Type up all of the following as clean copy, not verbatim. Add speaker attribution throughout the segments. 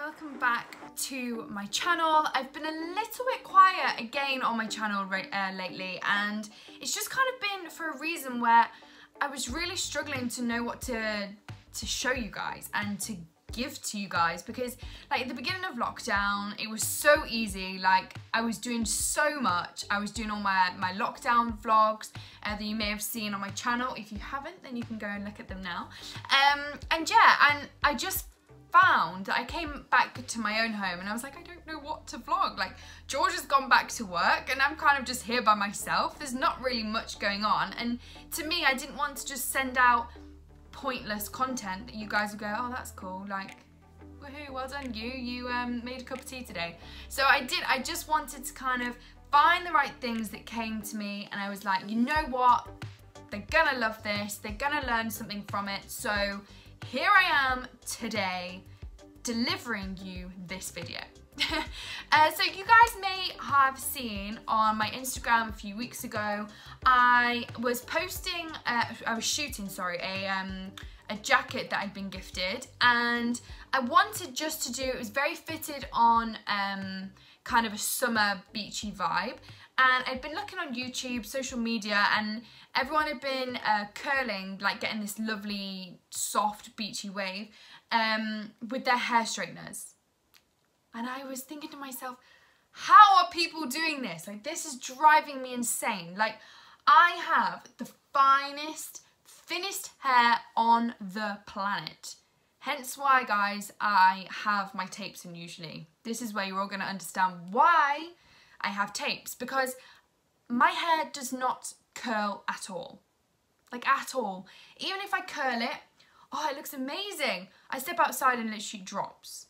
Speaker 1: welcome back to my channel. I've been a little bit quiet again on my channel lately, and it's just kind of been for a reason where I was really struggling to know what to show you guys and to give to you guys, because like at the beginning of lockdown it was so easy. Like I was doing so much. I was doing all my lockdown vlogs that you may have seen on my channel. If you haven't, then you can go and look at them now. And I just found that I came back to my own home and I was like, I don't know what to vlog. Like George has gone back to work and I'm kind of just here by myself. There's not really much going on, and to me I didn't want to just send out pointless content that you guys would go, oh that's cool, like woohoo, well done you made a cup of tea today. So I just wanted to kind of find the right things that came to me, and I was like, you know what, they're gonna love this, they're gonna learn something from it. So here I am today delivering you this video. So you guys may have seen on my Instagram a few weeks ago, I was shooting a jacket that I'd been gifted, and I wanted just to do, it was very fitted on kind of a summer beachy vibe, and I'd been looking on YouTube, social media, and everyone had been curling, like getting this lovely soft beachy wave with their hair straighteners. And I was thinking to myself, how are people doing this? Like, this is driving me insane. Like, I have the finest, thinnest hair on the planet. Hence why, guys, I have my tapes in usually. This is where you're all going to understand why I have tapes. Because my hair does not curl at all. Like, at all. Even if I curl it, oh, it looks amazing. I step outside and it literally drops.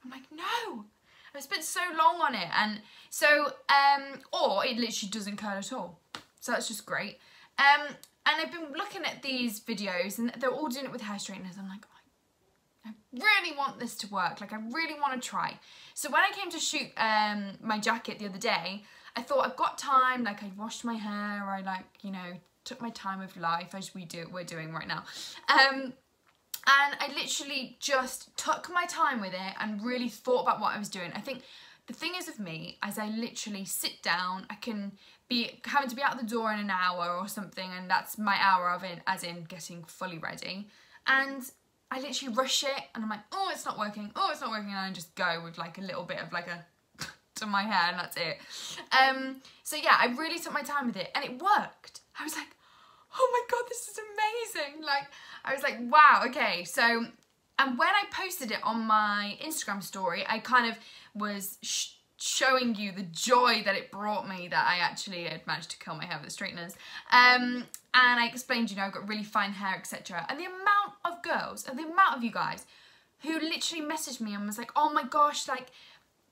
Speaker 1: I'm like, no, I spent so long on it, and so, or it literally doesn't curl at all, so that's just great. And I've been looking at these videos, and they're all doing it with hair straighteners. I'm like, oh, I really want this to work, like I really want to try. So when I came to shoot my jacket the other day, I thought, I've got time, like I washed my hair, I like, you know, took my time with life, as we're doing right now. And I literally just took my time with it and really thought about what I was doing. I think the thing is with me, as I literally sit down, I can be having to be out the door in an hour or something, and that's my hour of it, as in getting fully ready. And I literally rush it, and I'm like, oh, it's not working, oh, it's not working, and I just go with like a little bit of like a to my hair, and that's it. So yeah, I really took my time with it, and it worked. I was like, oh my god, this is amazing. Like, I was like, wow, okay. So, and when I posted it on my Instagram story, I kind of was showing you the joy that it brought me that I actually had managed to curl my hair with the straighteners. And I explained, you know, I've got really fine hair, etc. And the amount of girls, and the amount of you guys who literally messaged me and was like, oh my gosh, like,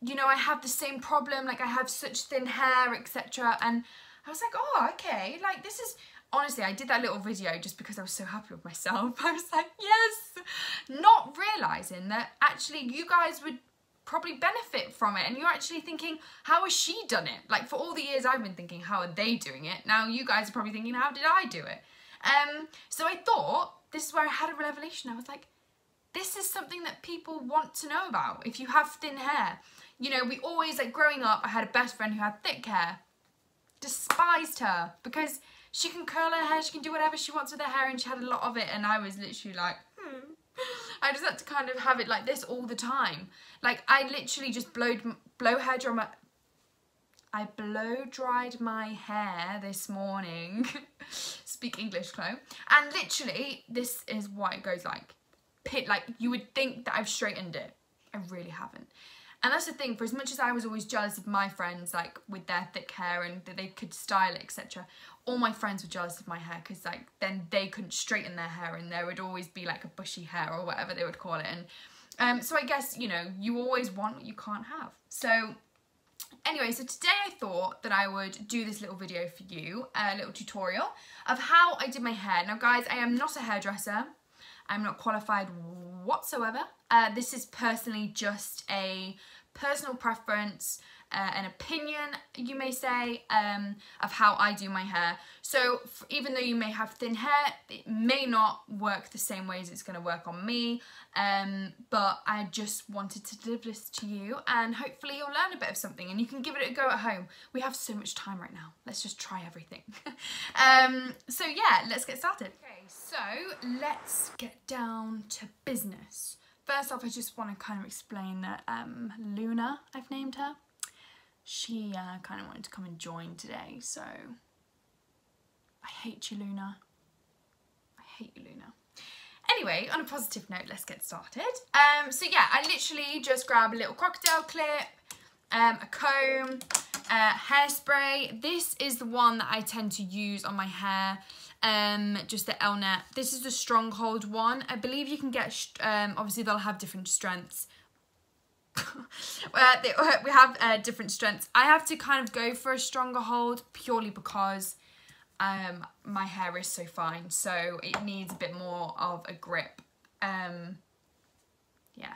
Speaker 1: you know, I have the same problem, like I have such thin hair, etc. And I was like, oh, okay, like this is... Honestly, I did that little video just because I was so happy with myself. I was like, yes! Not realising that actually you guys would probably benefit from it, and you're actually thinking, how has she done it? Like, for all the years I've been thinking, how are they doing it? Now you guys are probably thinking, how did I do it? So I thought, this is where I had a revelation. I was like, this is something that people want to know about. If you have thin hair. You know, we always, like growing up, I had a best friend who had thick hair. Despised her because she can curl her hair, she can do whatever she wants with her hair, and she had a lot of it, and I was literally like, I just had to kind of have it like this all the time. Like, I literally just blow dried my hair this morning. Speak English, Chloe. And literally, this is what it goes like. Like, you would think that I've straightened it. I really haven't. And that's the thing, for as much as I was always jealous of my friends, like, with their thick hair and that they could style it, etc., all my friends were jealous of my hair because, like, then they couldn't straighten their hair and there would always be, like, a bushy hair or whatever they would call it. And so I guess, you know, you always want what you can't have. So, anyway, so today I thought that I would do this little video for you, a little tutorial of how I did my hair. Now, guys, I am not a hairdresser. I'm not qualified whatsoever. This is personally just a personal preference an opinion, you may say, of how I do my hair. So even though you may have thin hair, it may not work the same way as it's going to work on me, but I just wanted to deliver this to you, and hopefully you'll learn a bit of something and you can give it a go at home. We have so much time right now. Let's just try everything. So yeah, let's get started. Okay, so let's get down to business. First off, I just want to kind of explain that Luna, I've named her, she kind of wanted to come and join today, so I hate you, Luna. I hate you, Luna. Anyway, on a positive note, let's get started. So yeah, I literally just grab a little crocodile clip, a comb, hairspray. This is the one that I tend to use on my hair. Just the L-net. This is the stronghold one. I believe you can get, obviously they'll have different strengths. We have different strengths. I have to kind of go for a stronger hold purely because my hair is so fine, so it needs a bit more of a grip. Yeah,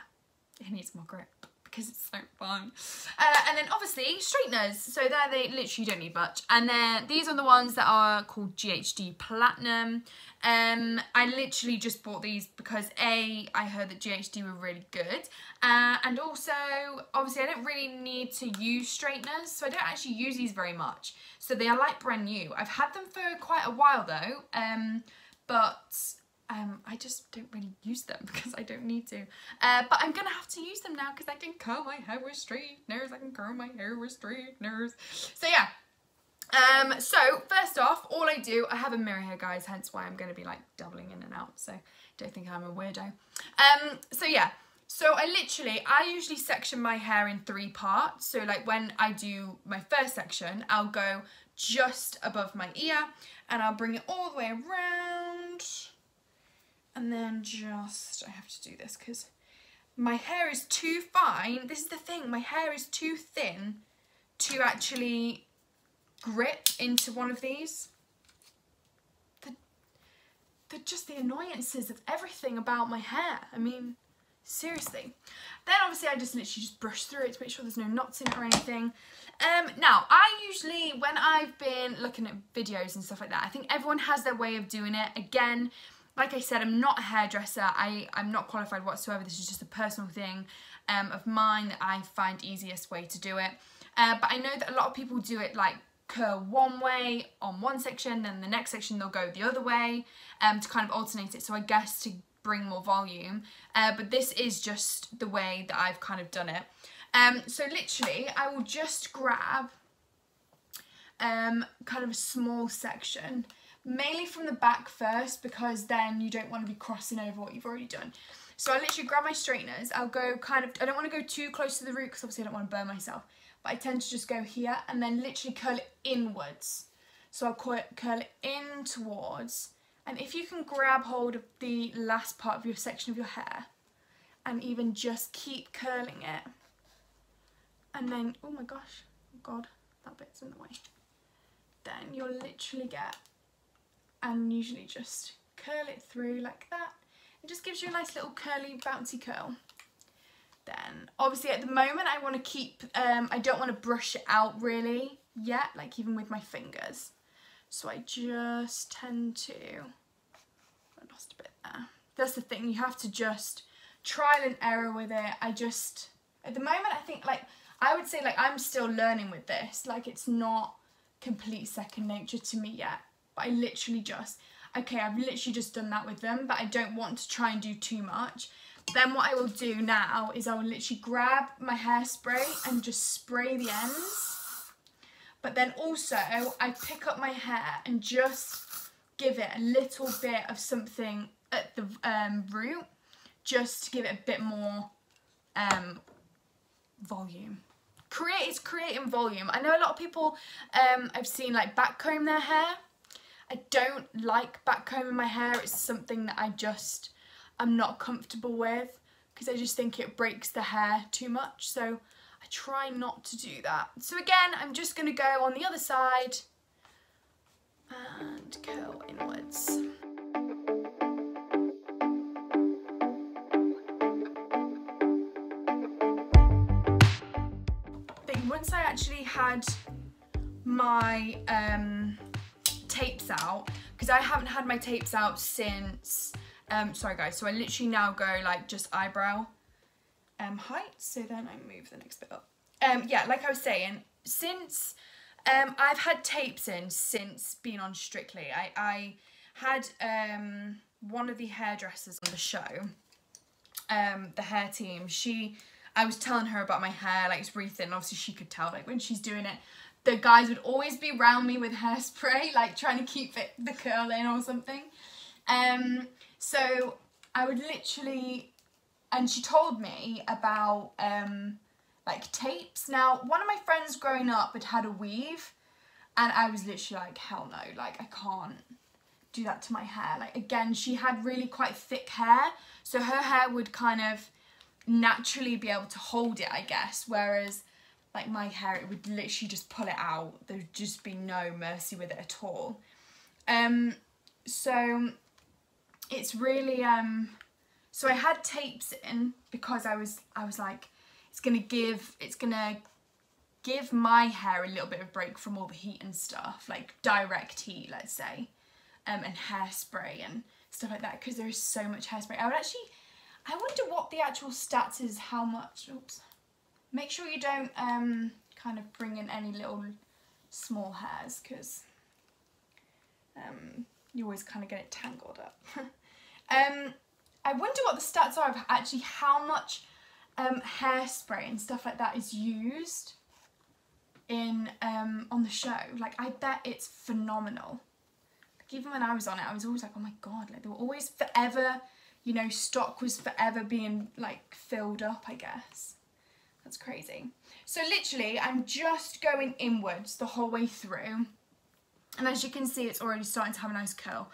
Speaker 1: it needs more grip because it's so fine. And then obviously straighteners, so there they literally don't need much. And then these are the ones that are called GHD Platinum. I literally just bought these because I heard that GHD were really good, and also obviously I don't really need to use straighteners, so I don't actually use these very much, so they are like brand new. I've had them for quite a while though, but I just don't really use them because I don't need to. But I'm gonna have to use them now because I can curl my hair with straighteners. I can curl my hair with straighteners. So yeah. So first off, all I do, I have a mirror here, guys, hence why I'm going to be like doubling in and out, so don't think I'm a weirdo. So yeah, so I usually section my hair in 3 parts. So like when I do my first section, I'll go just above my ear and I'll bring it all the way around, and then I have to do this because my hair is too fine. This is the thing, my hair is too thin to actually grip into one of these. They're just the annoyances of everything about my hair. I mean, seriously. Then obviously I just literally brush through it to make sure there's no knots in it or anything. Now, I usually, when I've been looking at videos and stuff like that, I think everyone has their way of doing it. Again, like I said, I'm not a hairdresser. I'm not qualified whatsoever. This is just a personal thing of mine that I find easiest way to do it. But I know that a lot of people do it like curl one way on one section, then the next section they'll go the other way to kind of alternate it, so I guess to bring more volume, but this is just the way that I've kind of done it. So literally I will just grab kind of a small section, mainly from the back first, because then you don't want to be crossing over what you've already done. So I literally grab my straighteners, I'll go kind of, I don't want to go too close to the root because obviously I don't want to burn myself, but I tend to just go here and then literally curl it inwards. So I'll curl it in towards, and if you can grab hold of the last part of your section of your hair and even just keep curling it, and then, oh my gosh, oh God, that bit's in the way. Then you'll literally get, and usually just curl it through like that. It just gives you a nice little curly bouncy curl. Then obviously at the moment I want to keep, I don't want to brush it out really yet, like even with my fingers. So I just tend to, I lost a bit there. That's the thing, you have to just trial and error with it. At the moment I think like, I would say like I'm still learning with this. Like it's not complete second nature to me yet. But I literally just, okay, I've literally just done that with them, but I don't want to try and do too much. Then what I will do now is I will literally grab my hairspray and just spray the ends. But then also I pick up my hair and just give it a little bit of something at the root, just to give it a bit more volume. It's creating volume. I know a lot of people I've seen like backcomb their hair. I don't like backcombing my hair. It's something that I'm not comfortable with because I just think it breaks the hair too much. So I try not to do that. So again, I'm just going to go on the other side and curl inwards. once I actually had my tapes out, because I haven't had my tapes out since, sorry guys, so I literally now go like just eyebrow height, so then I move the next bit up. Yeah, like I was saying, since I've had tapes in since being on Strictly. I had one of the hairdressers on the show, the hair team, I was telling her about my hair, like it's really thin, obviously she could tell, like when she's doing it, the guys would always be around me with hairspray, like trying to keep the curl in or something. So I would literally, and she told me about like tapes. Now, one of my friends growing up had a weave, and I was literally like, hell no, like I can't do that to my hair. Like again, she had really quite thick hair, so her hair would kind of naturally be able to hold it, I guess, whereas like my hair, it would literally just pull it out. There would just be no mercy with it at all. So it's really so I had tapes in because I was like, it's gonna give my hair a little bit of a break from all the heat and stuff, like direct heat, let's say, and hairspray and stuff like that, because there is so much hairspray. I wonder what the actual stats is, how much. Oops. Make sure you don't kind of bring in any little small hairs, because you always kind of get it tangled up. I wonder what the stats are of actually how much hairspray and stuff like that is used in on the show. Like I bet it's phenomenal. Like even when I was on it, I was always like, oh my god, like they were always forever, you know, stock was forever being like filled up, I guess. That's crazy. So literally I'm just going inwards the whole way through, and as you can see, it's already starting to have a nice curl.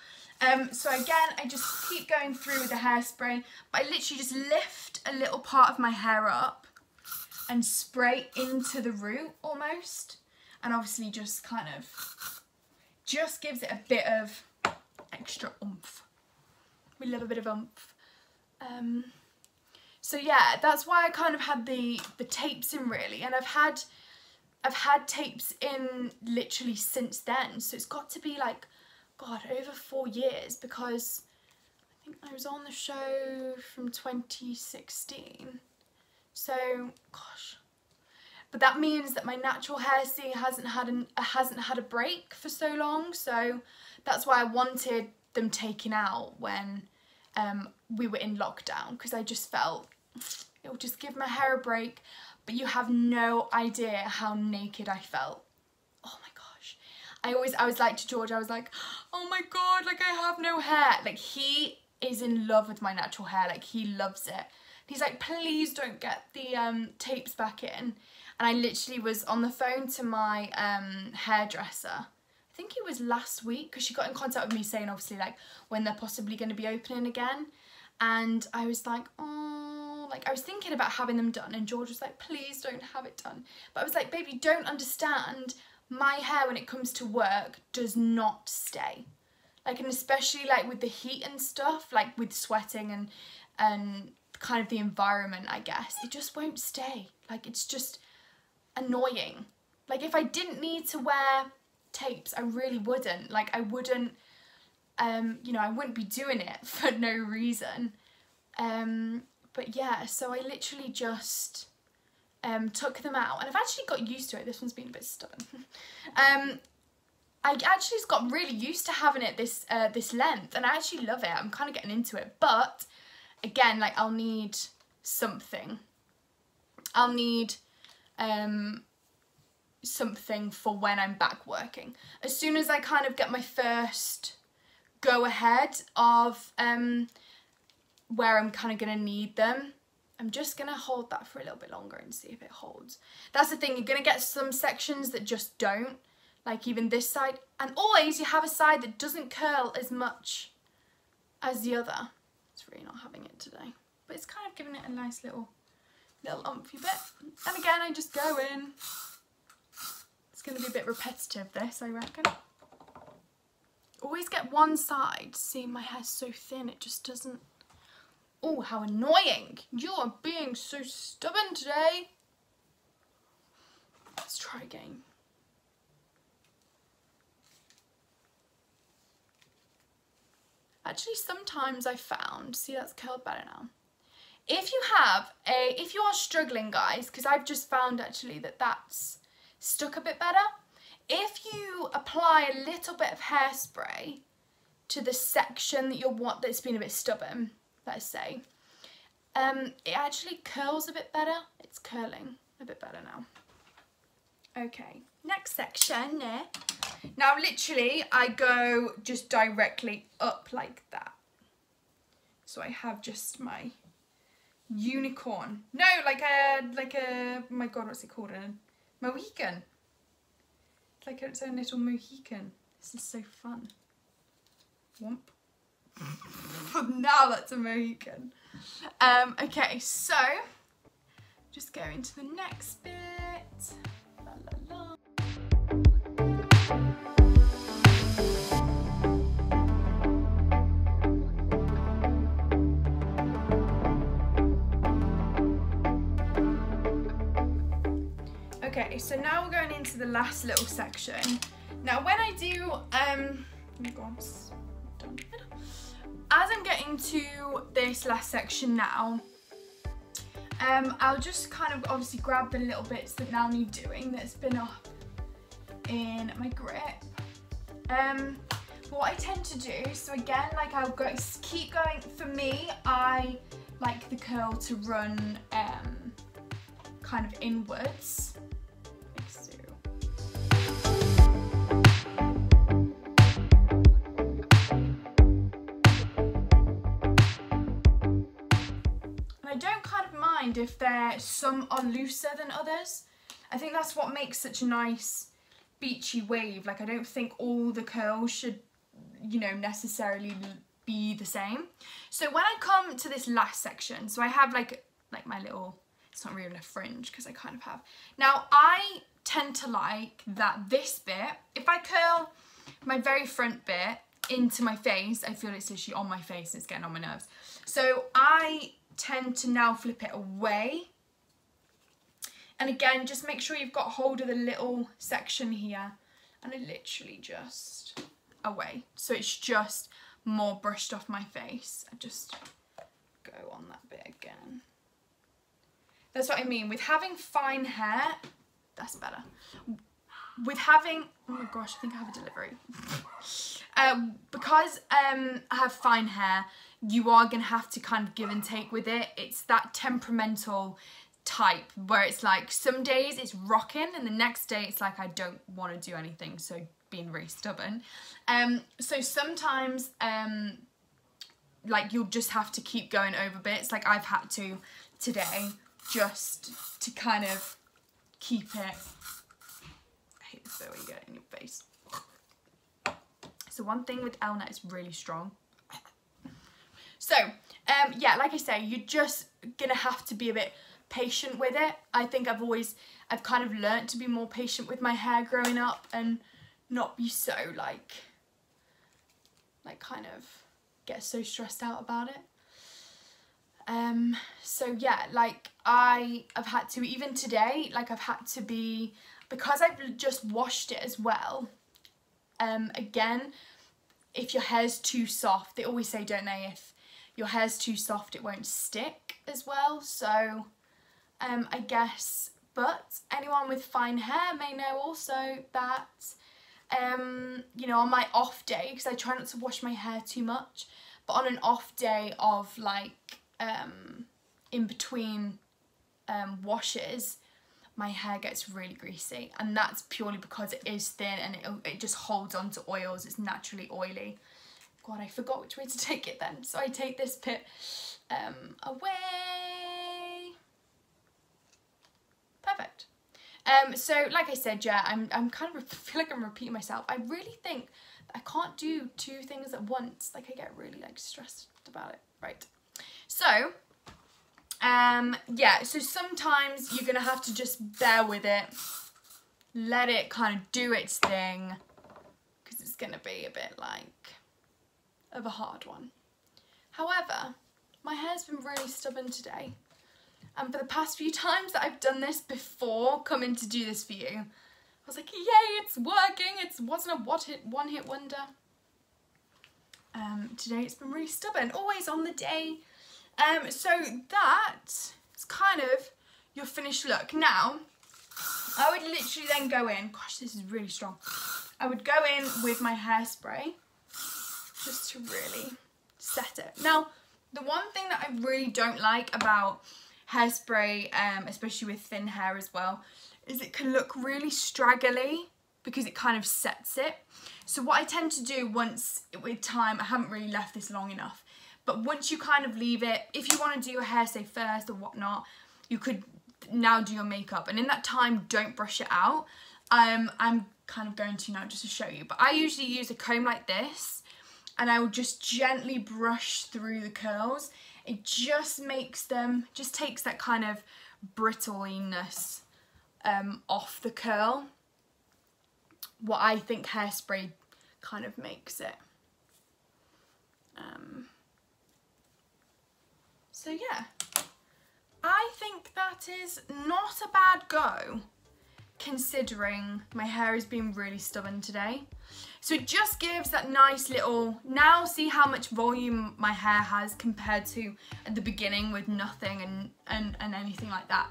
Speaker 1: So again, I just keep going through with the hairspray, but I literally just lift a little part of my hair up and spray into the root almost, and obviously just kind of just gives it a bit of extra oomph. We love a bit of oomph. So yeah, that's why I kind of had the tapes in really, and I've had tapes in literally since then, so it's got to be like, god, over 4 years, because I think I was on the show from 2016. So, gosh. But that means that my natural hair, see, hasn't had a break for so long, so that's why I wanted them taken out when we were in lockdown, because I just felt it would just give my hair a break, but you have no idea how naked I felt. Oh my gosh. I was like to George, I was like, oh my god, like I have no hair. Like he is in love with my natural hair, like he loves it. He's like, please don't get the tapes back in. And I literally was on the phone to my hairdresser, I think it was last week, because she got in contact with me saying obviously like when they're possibly going to be opening again. And I was like, oh, like I was thinking about having them done, and George was like, please don't have it done. But I was like, babe, you don't understand, my hair when it comes to work does not stay. Like, and especially like with the heat and stuff, like with sweating and kind of the environment, I guess, it just won't stay. Like it's just annoying. Like if I didn't need to wear tapes, I really wouldn't. Like I wouldn't, you know, I wouldn't be doing it for no reason. But yeah, so I literally just took them out, and I've actually got used to it. This one's been a bit stubborn. I actually just got really used to having it this length, and I actually love it. I'm kind of getting into it, but again, like I'll need something. I'll need something for when I'm back working. As soon as I kind of get my first go ahead of where I'm kind of going to need them, I'm just going to hold that for a little bit longer and see if it holds. That's the thing, you're going to get some sections that just don't, like even this side, and always you have a side that doesn't curl as much as the other. It's really not having it today, but it's kind of giving it a nice little umphy bit. And again, I just go in. It's going to be a bit repetitive, this, I reckon. Always get one side. See, my hair's so thin, it just doesn't... Oh, how annoying. You are being so stubborn today. Let's try again. Actually, sometimes I found, see, that's curled better now. If you are struggling, guys, because I've just found actually that that's stuck a bit better. If you apply a little bit of hairspray to the section that you want that's been a bit stubborn, let's say, it actually curls a bit better. It's curling a bit better now. Okay, next section. Now literally I go just directly up like that. So I have just my unicorn. No, like a, oh my god, what's it called? A Mohican. It's like its own little Mohican. This is so fun. Whomp. Now that's a Mohican. Okay, so just go into the next bit. La, la, la. Okay, so now we're going into the last little section. Now when I do, oh my god, done. As I'm getting to this last section now, I'll just kind of obviously grab the little bits that now need doing that's been up in my grip. What I tend to do, so again, like I'll go, keep going, for me, I like the curl to run kind of inwards. I don't kind of mind if some are looser than others. I think that's what makes such a nice beachy wave. Like I don't think all the curls should, you know, necessarily be the same. So when I come to this last section, so I have like my little, it's not really a fringe because I kind of have. Now I tend to like that this bit, if I curl my very front bit into my face, I feel it's literally on my face and it's getting on my nerves. So I tend to now flip it away, and again just make sure you've got hold of the little section here, and I literally just away, so it's just more brushed off my face. I just go on that bit again. That's what I mean with having fine hair. That's better. With having, oh my gosh, I think I have a delivery. Because I have fine hair, you are going to have to kind of give and take with it. It's that temperamental type where it's like some days it's rocking and the next day it's like I don't want to do anything, so being really stubborn. So sometimes like you'll just have to keep going over bits, like I've had to today, just to kind of keep it. I hate this bit where you get it in your face. So one thing with Elna is really strong. So, yeah, like I say, you're just gonna have to be a bit patient with it. I think I've kind of learnt to be more patient with my hair growing up and not be so like kind of get so stressed out about it. So yeah, like I've had to, even today, like I've had to be, because I've just washed it as well. Again, if your hair's too soft, they always say, don't they, if your hair's too soft it won't stick as well. So I guess, but anyone with fine hair may know also that you know, on my off day, because I try not to wash my hair too much, but on an off day of like in between washes, my hair gets really greasy, and that's purely because it is thin and it just holds on to oils. It's naturally oily. God, I forgot which way to take it then. So I take this bit away. Perfect. So like I said, yeah, I'm kind of feel like I'm repeating myself. I really think that I can't do two things at once. Like I get really like stressed about it. Right. So yeah, so sometimes you're gonna have to just bear with it, let it kind of do its thing, because it's gonna be a bit like of a hard one. However, my hair's been really stubborn today, And for the past few times that I've done this before coming to do this for you, I was like, yay, it's working. It wasn't a one-hit wonder. Today it's been really stubborn, always on the day. So that's kind of your finished look. Now, I would literally then go in, gosh, this is really strong. I would go in with my hairspray just to really set it. Now, the one thing that I really don't like about hairspray, especially with thin hair as well, is it can look really straggly because it kind of sets it. So what I tend to do once, with time, I haven't really left this long enough, but once you kind of leave it, if you want to do your hair, say, first or whatnot, you could now do your makeup, and in that time, don't brush it out. I'm kind of going to now just to show you, but I usually use a comb like this, and I will just gently brush through the curls. It just makes them, just takes that kind of brittliness off the curl. What I think hairspray kind of makes it. So yeah, I think that is not a bad go, considering my hair has been really stubborn today. So it just gives that nice little, now see how much volume my hair has compared to at the beginning with nothing and anything like that.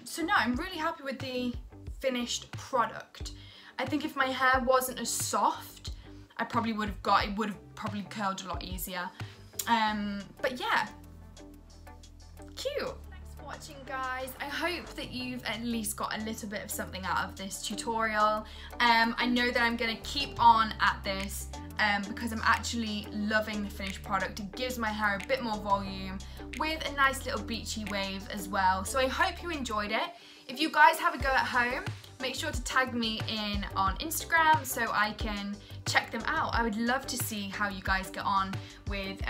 Speaker 1: So no, I'm really happy with the finished product. I think if my hair wasn't as soft, I probably would have probably curled a lot easier. But yeah, cute. Thanks for watching, guys. I hope that you've at least got a little bit of something out of this tutorial. I know that I'm gonna keep on at this because I'm actually loving the finished product. It gives my hair a bit more volume with a nice little beachy wave as well. So I hope you enjoyed it. If you guys have a go at home, make sure to tag me in on Instagram so I can check them out. I would love to see how you guys get on with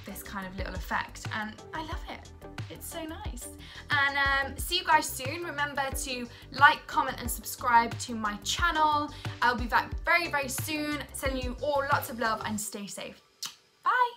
Speaker 1: this kind of little effect, and I love it. It's so nice. And see you guys soon. Remember to like, comment and subscribe to my channel. I'll be back very, very soon. Sending you all lots of love and stay safe. Bye.